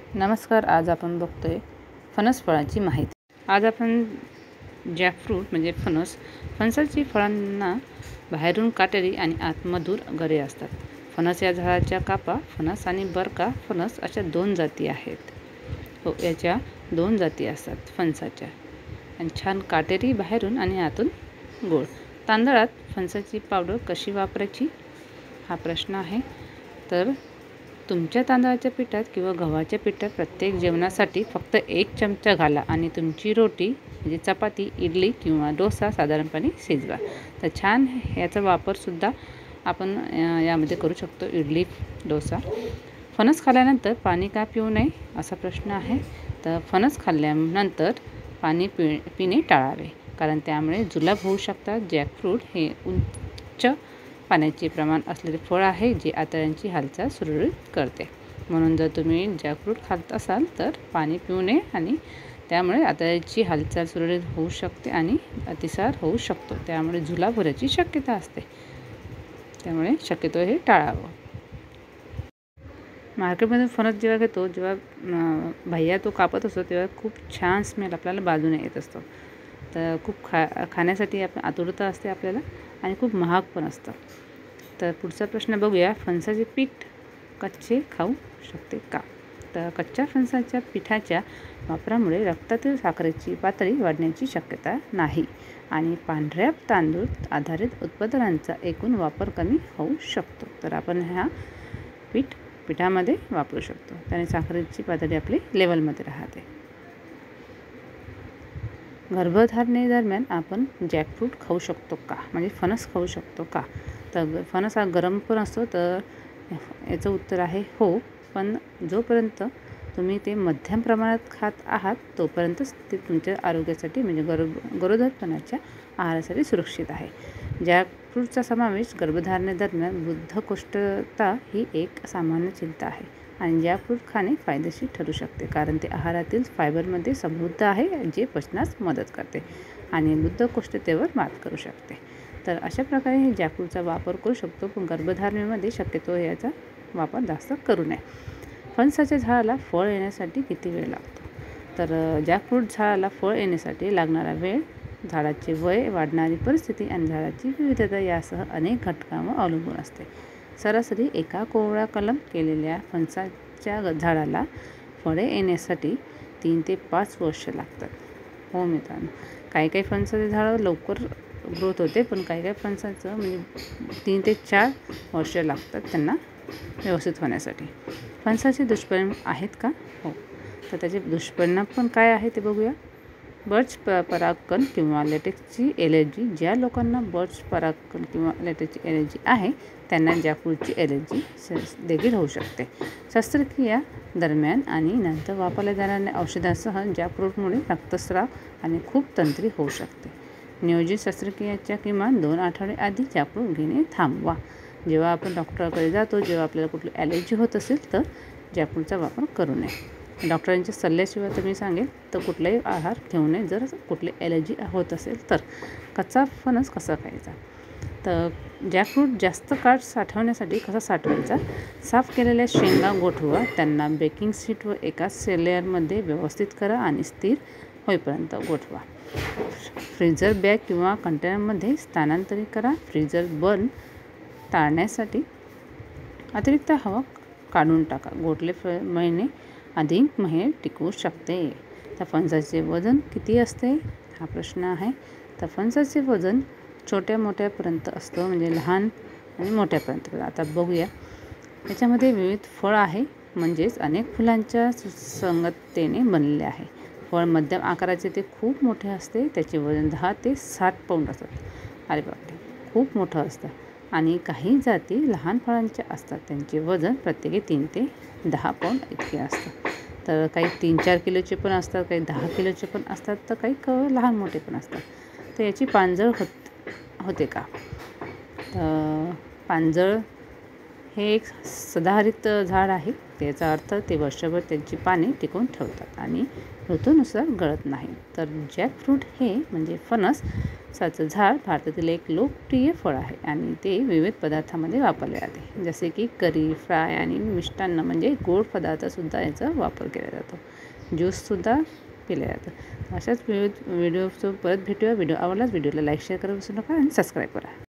नमस्कार. आज आपण बघतोय फणस फळाची माहिती. आज आपण जॅकफ्रूट म्हणजे फणसाची फळांना बाहेरून काटेरी आणि आत मधुर गरे असतात. फणस या झाडाच्या कापा फणस आणि बरका फणस अशा 2 जाती आहेत. याच्या 2 जाती असतात फणसाच्या. आणि छान काटेरी बाहेरून आणि आतून गोड. तांदळात फणसाची पावडर कशी वापरायची हा प्रश्न आहे. तर तुमच्या तांदळाच्या पिठात किंवा गव्हाच्या पिठात प्रत्येक जेवणासाठी फक्त 1 चमचा घाला आणि तुमची रोटी म्हणजे चपाती, इडली किंवा डोसा साधारणपणे शिजवा. तर छान याचा वापरसुद्धा आपण यामध्ये करू शकतो. इडली, डोसा. फणस खाल्ल्यानंतर पाणी का पिऊ नये असा प्रश्न आहे. तर फणस खाल्ल्यानंतर पाणी पिणे टाळावे, कारण त्यामुळे जुलाब होऊ शकतात. जॅकफ्रूट हे उच्च पाण्याचे प्रमाण असलेले फळ आहे जे आतड्यांची हालचाल सुरळीत करते. म्हणून जर तुम्ही जॅकफ्रूट खात असाल तर पाणी पिऊ नये आणि त्यामुळे आतड्याची हालचाल सुरळीत होऊ शकते आणि अतिसार होऊ शकतो. त्यामुळे जुलाब होण्याची शक्यता असते. त्यामुळे शक्यतो हे टाळावं. मार्केटमधून फणस जेव्हा घेतो, जेव्हा भैया तो कापत असतो तेव्हा खूप छान स्मेल आपल्याला बाजूने येत असतो. तर खूप खाण्यासाठी आतुरता असते आपल्याला आणि खूप महाग पण असतं. तर पुढचा प्रश्न बघूया. फणसाचे पीठ कच्चे खाऊ शकते का? तर कच्च्या फणसाच्या पिठाच्या वापरामुळे रक्तातील साखरेची पातळी वाढण्याची शक्यता नाही आणि पांढऱ्या तांदूळ आधारित उत्पादनांचा एकूण वापर कमी होऊ शकतो. तर आपण पिठामध्ये वापरू शकतो. त्याने साखरेची पातळी आपली लेवलमध्ये राहते. गर्भधारणेदरम्यान आपण जॅकफ्रूट खाऊ शकतो का? म्हणजे फणस खाऊ शकतो का? तर फणस हा गरम पण असतो. तर याचं उत्तर आहे हो. पण जोपर्यंत तुम्ही ते मध्यम प्रमाणात खात आहात तोपर्यंतच ते तुमच्या आरोग्यासाठी म्हणजे गरोदरपणाच्या आहारासाठी सुरक्षित आहे. जॅकफ्रूटचा समावेश गर्भधारणेदरम्यान बद्धकोष्ठता ही एक सामान्य चिंता आहे आणि जॅकफ्रूट खाणे फायदेशीर ठरू शकते, कारण ते आहारातील फायबरमध्ये समृद्ध आहे जे पचनास मदत करते आणि बद्धकोष्ठतेवर मात करू शकते. तर अशा प्रकारे हे जॅकफ्रूटचा वापर करू शकतो, पण गर्भधारणेमध्ये शक्यतो याचा वापर जास्त करू नये. फणसाच्या झाडाला फळ येण्यासाठी किती वेळ लागतो? तर जॅकफ्रूट झाडाला फळ येण्यासाठी लागणारा वेळ, झाडाचे वय, वाढणारी परिस्थिती आणि झाडाची विविधता यासह अनेक घटकांवर अवलंबून असते. सरासरी एका कोवळ्या कलम केलेल्या फणसाच्या झाडाला फळे येण्यासाठी 3 ते 5 वर्ष लागतात. हो मित्रांनो, काही फणसाचे झाडं लवकर ग्रोथ होते, पण काही फणसाचं म्हणजे 3 ते 4 वर्ष लागतात त्यांना व्यवस्थित होण्यासाठी. फणसाचे दुष्परिणाम आहेत का? हो. तर त्याचे दुष्परिणाम पण काय आहे ते बघूया. बर्च परागकण किंवा लेटेक्सची एलर्जी. ज्या लोकांना बर्च परागकण किंवा लेटेक्सची एलर्जी आहे त्यांना जॅकफ्रूटची एलर्जी देखील होऊ शकते. शस्त्रक्रिया दरम्यान आणि नंतर वापरल्या जाणाऱ्या औषधांसह जॅकफ्रूटमुळे रक्तस्राव आणि खूप तंत्री होऊ शकते. नियोजित शस्त्रक्रियेच्या किमान 2 आठवडे आधी जॅकफ्रूट घेणे थांबवा. जेव्हा आपण डॉक्टरकडे जातो, जेव्हा आपल्याला कुठली ॲलर्जी होत असेल तर जॅकफ्रूटचा वापर करू नये. डॉक्टरांच्या सल्ल्याशिवाय तर मी सांगेन तर कुठलाही आहार घेऊ नये जर कुठली ॲलर्जी होत असेल तर. कच्चा फणस कसा खायचा? तर जॅकफ्रूट जास्त काळ साठवण्यासाठी कसा साठवायचा? साफ केलेल्या शेंगा गोठवा, त्यांना बेकिंग शीट व एका लेयरमध्ये व्यवस्थित करा आणि स्थिर होईपर्यंत गोठवा. फ्रीझर बॅग किंवा कंटेनरमध्ये स्थानांतरित करा. फ्रीझर बर्न टाळण्यासाठी अतिरिक्त हवा काढून टाका. गोठले महिने अधिक महिने टिकू शकते. तर फणसाचे वजन किती असते हा प्रश्न आहे. तर फणसाचे वजन छोट्या मोठ्यापर्यंत असतं, म्हणजे लहान आणि मोठ्यापर्यंत. आता बघूया. याच्यामध्ये विविध फळ आहे, म्हणजेच अनेक फुलांच्या संगततेने बनलेले आहे. फळ मध्यम आकाराचे ते खूप मोठे असते. त्याचे वजन 10 ते 60 पाऊंड असतात. अरे बापरे, खूप मोठं असतं. आणि काही जाती लहान फळांच्या असतात, त्यांचे वजन प्रत्येकी 3 ते 10 पाऊंड इतके असतं. तर काही 3-4 किलोचे पण असतात, काही 10 किलोचे पण असतात, तर काही लहान मोठे पण असतात. तर याची पानझड होते का? पानझड हे एक सदाहरित झाड आहे. त्याचा अर्थ ते वर्षभर त्यांची पाने टिकवून ठेवतात आणि ऋतूनुसार गळत नाही. तर जॅकफ्रूट हे म्हणजे फणसाचं झाड भारतातील एक लोकप्रिय फळ आहे आणि ते विविध पदार्थामध्ये वापरले जाते. जसे की करी, फ्राय आणि मिष्टान्न म्हणजे गोड पदार्थातसुद्धा याचा वापर केला जातो. ज्यूससुद्धा केलं जातं. अशाच विविध व्हिडिओ परत भेटूया. व्हिडिओ आवडल्यास व्हिडिओला लाईक शेअर करायला विसरू नका आणि सबस्क्राईब करा.